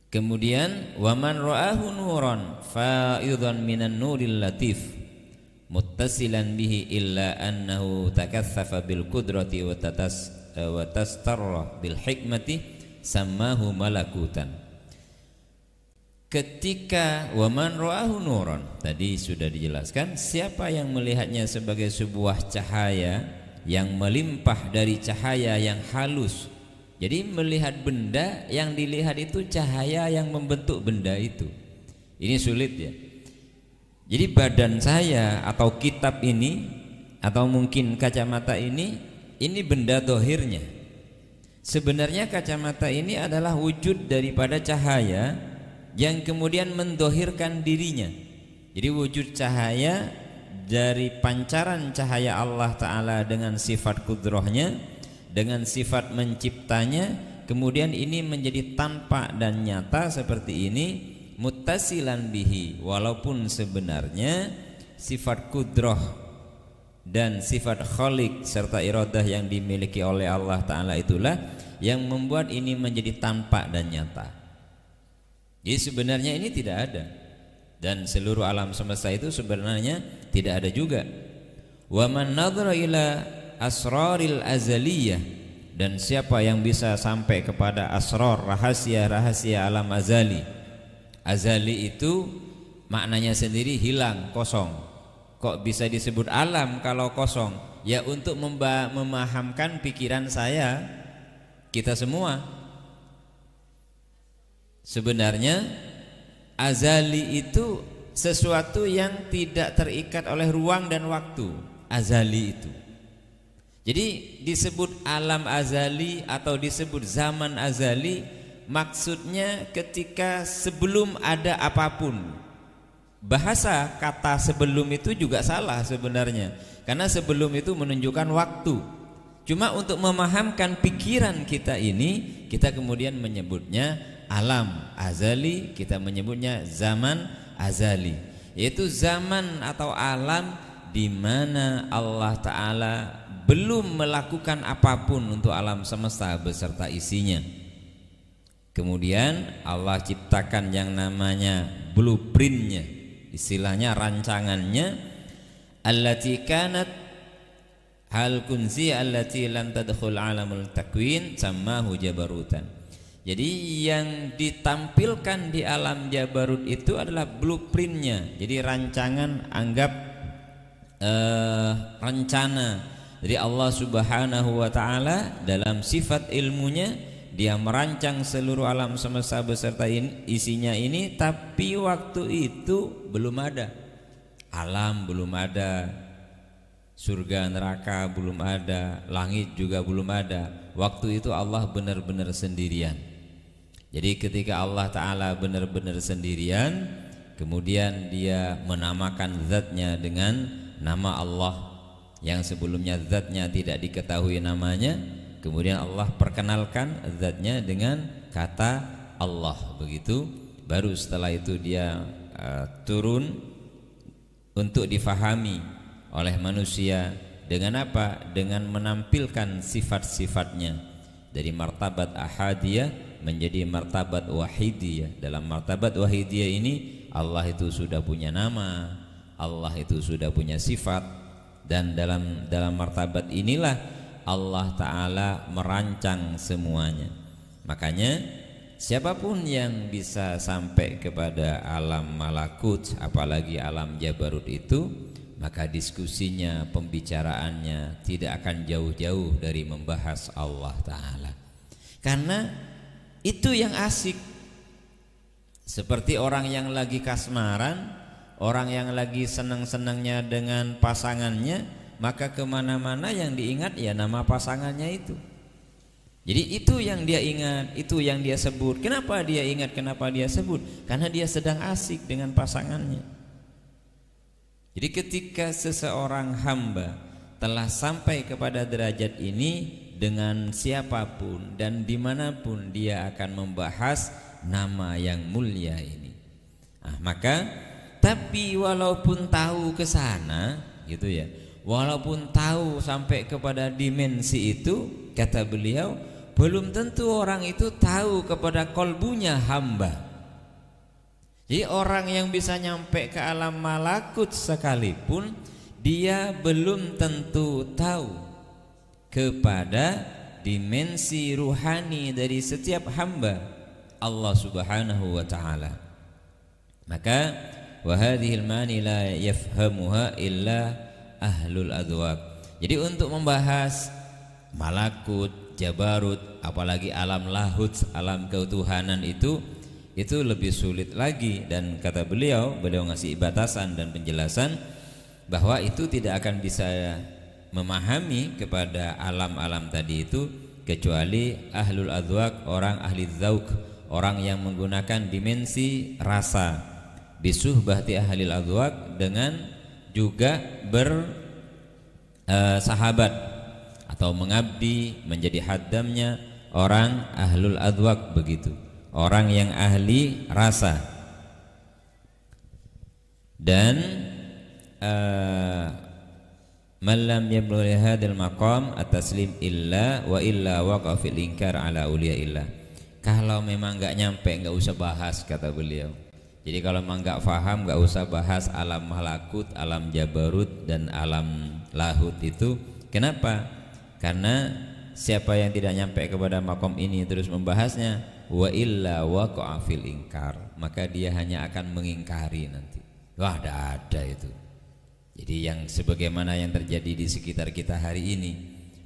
Kemudian waman ra'ahu nuran fa'idan minan nuril latif muttasilan bihi illa annahu takatsafa bil qudrati wa tastarra bil hikmati sammahu malakutan. Ketika waman ra'ahu nuran tadi sudah dijelaskan, siapa yang melihatnya sebagai sebuah cahaya yang melimpah dari cahaya yang halus. Jadi melihat benda, yang dilihat itu cahaya yang membentuk benda itu. Ini sulit ya. Jadi badan saya atau kitab ini atau mungkin kacamata ini benda dohirnya. Sebenarnya kacamata ini adalah wujud daripada cahaya yang kemudian mendohirkan dirinya. Jadi wujud cahaya dari pancaran cahaya Allah Ta'ala dengan sifat kudrohnya, dengan sifat menciptanya, kemudian ini menjadi tampak dan nyata seperti ini, muttasilan bihi, walaupun sebenarnya sifat kudroh dan sifat khaliq serta iradah yang dimiliki oleh Allah Ta'ala itulah yang membuat ini menjadi tampak dan nyata. Jadi sebenarnya ini tidak ada, dan seluruh alam semesta itu sebenarnya tidak ada juga. Wa man nadhara ila asraril azaliyah, dan siapa yang bisa sampai kepada asrar, rahasia-rahasia alam azali. Azali itu maknanya sendiri hilang, kosong. Kok bisa disebut alam kalau kosong? Ya untuk memahamkan pikiran saya, kita semua. Sebenarnya azali itu sesuatu yang tidak terikat oleh ruang dan waktu. Azali itu, jadi disebut alam azali atau disebut zaman azali, maksudnya ketika sebelum ada apapun. Bahasa kata sebelum itu juga salah sebenarnya, karena sebelum itu menunjukkan waktu. Cuma untuk memahamkan pikiran kita ini, kita kemudian menyebutnya alam azali, kita menyebutnya zaman azali, yaitu zaman atau alam di mana Allah Ta'ala belum melakukan apapun untuk alam semesta beserta isinya. Kemudian Allah ciptakan yang namanya blueprintnya, istilahnya rancangannya, allati kanat hal kunzi allati lam tadkhul alamul takwin sammahu jabarutan. Jadi yang ditampilkan di alam jabarut itu adalah blueprintnya. Jadi rancangan, anggap rencana. Jadi Allah Subhanahu wa Ta'ala dalam sifat ilmunya, dia merancang seluruh alam semesta beserta isinya ini, tapi waktu itu belum ada. Alam belum ada, surga neraka belum ada, langit juga belum ada. Waktu itu Allah benar-benar sendirian. Jadi ketika Allah Ta'ala benar-benar sendirian, kemudian dia menamakan zatnya dengan nama Allah, yang sebelumnya zatnya tidak diketahui namanya, kemudian Allah perkenalkan zatnya dengan kata Allah. Begitu, baru setelah itu dia turun untuk difahami oleh manusia. Dengan apa? Dengan menampilkan sifat-sifatnya dari martabat ahadiyah menjadi martabat wahidiyah. Dalam martabat wahidiyah ini Allah itu sudah punya nama, Allah itu sudah punya sifat, dan dalam martabat inilah Allah Ta'ala merancang semuanya. Makanya siapapun yang bisa sampai kepada alam malakut, apalagi alam jabarut itu, maka diskusinya, pembicaraannya tidak akan jauh-jauh dari membahas Allah Ta'ala. Karena itu yang asik. Seperti orang yang lagi kasmaran, orang yang lagi senang-senangnya dengan pasangannya, maka kemana-mana yang diingat ya nama pasangannya itu. Jadi itu yang dia ingat, itu yang dia sebut. Kenapa dia ingat, kenapa dia sebut? Karena dia sedang asik dengan pasangannya. Jadi ketika seseorang hamba telah sampai kepada derajat ini, dengan siapapun dan dimanapun dia akan membahas nama yang mulia ini. Maka tapi walaupun tahu ke sana gitu ya, walaupun tahu sampai kepada dimensi itu, kata beliau, belum tentu orang itu tahu kepada kolbunya hamba. Jadi orang yang bisa nyampe ke alam malakut sekalipun, dia belum tentu tahu kepada dimensi ruhani dari setiap hamba Allah Subhanahu wa ta'ala. Maka wa hadhil mani la yafhamuha illa ahlul adwaq. Jadi untuk membahas malakut, jabarut, apalagi alam lahut, alam ketuhanan itu lebih sulit lagi. Dan kata beliau ngasih batasan dan penjelasan bahwa itu tidak akan bisa memahami kepada alam-alam tadi itu kecuali ahlul adwaq, orang ahli dzauq, orang yang menggunakan dimensi rasa, bisuhbati ahlil adwaq, dengan juga bersahabat atau mengabdi menjadi haddamnya orang ahlul adwaq, begitu, orang yang ahli rasa. Dan man lam yablugh hadzal maqam at-taslim illa wa illa waqa fil inkar ala auliya illah. Kalau memang enggak nyampe, enggak usah bahas, kata beliau. Jadi kalau memang enggak faham, enggak usah bahas alam malakut, alam jabarut dan alam lahut itu. Kenapa? Karena siapa yang tidak nyampe kepada makom ini terus membahasnya, wa illa waqa'a fil inkar, maka dia hanya akan mengingkari nanti. Wah, ada itu. Jadi yang sebagaimana yang terjadi di sekitar kita hari ini,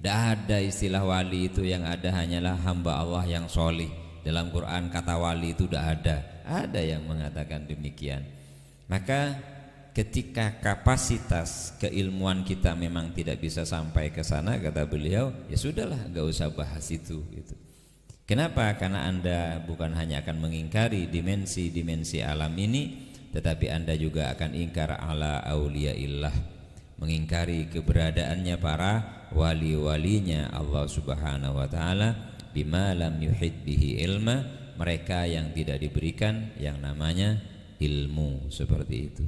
tidak ada istilah wali itu, yang ada hanyalah hamba Allah yang solih. Dalam Quran kata wali itu tidak ada. Ada yang mengatakan demikian. Maka ketika kapasitas keilmuan kita memang tidak bisa sampai ke sana, kata beliau, ya sudahlah, gak usah bahas itu gitu. Kenapa? Karena Anda bukan hanya akan mengingkari dimensi-dimensi alam ini, tetapi Anda juga akan ingkar ala auliyaillah, mengingkari keberadaannya para wali-walinya Allah Subhanahu wa ta'ala, bima lam yuhid bihi ilma, mereka yang tidak diberikan yang namanya ilmu, seperti itu.